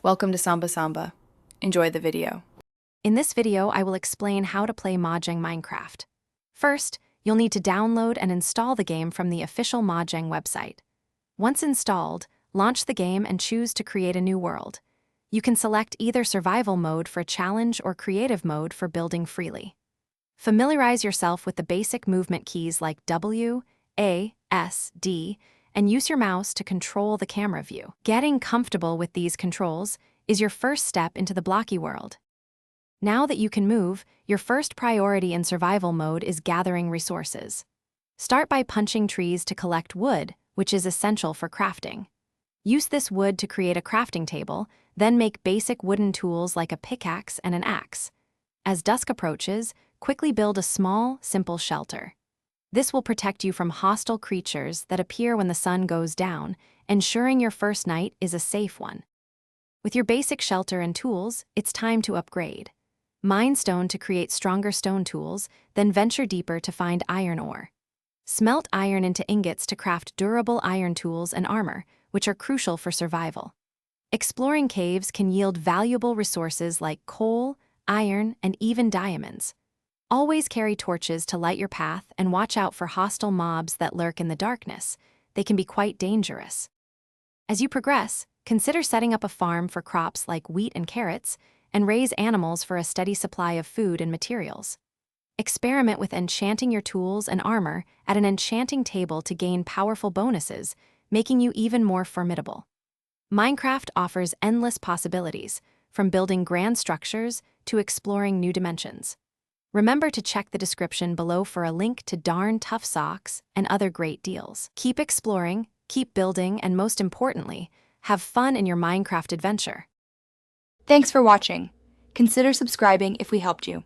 Welcome to Samba Samba. Enjoy the video. In this video, I will explain how to play Mojang Minecraft. First, you'll need to download and install the game from the official Mojang website. Once installed, launch the game and choose to create a new world. You can select either survival mode for challenge or creative mode for building freely. Familiarize yourself with the basic movement keys like W, A, S, D, and use your mouse to control the camera view. Getting comfortable with these controls is your first step into the blocky world. Now that you can move, your first priority in survival mode is gathering resources. Start by punching trees to collect wood, which is essential for crafting. Use this wood to create a crafting table, then make basic wooden tools like a pickaxe and an axe. As dusk approaches, quickly build a small, simple shelter. This will protect you from hostile creatures that appear when the sun goes down, ensuring your first night is a safe one. With your basic shelter and tools, it's time to upgrade. Mine stone to create stronger stone tools, then venture deeper to find iron ore. Smelt iron into ingots to craft durable iron tools and armor, which are crucial for survival. Exploring caves can yield valuable resources like coal, iron, and even diamonds. Always carry torches to light your path and watch out for hostile mobs that lurk in the darkness. They can be quite dangerous. As you progress, consider setting up a farm for crops like wheat and carrots, and raise animals for a steady supply of food and materials. Experiment with enchanting your tools and armor at an enchanting table to gain powerful bonuses, making you even more formidable. Minecraft offers endless possibilities, from building grand structures to exploring new dimensions. Remember to check the description below for a link to darn tough socks and other great deals. Keep exploring, keep building, and most importantly, have fun in your Minecraft adventure. Thanks for watching. Consider subscribing if we helped you.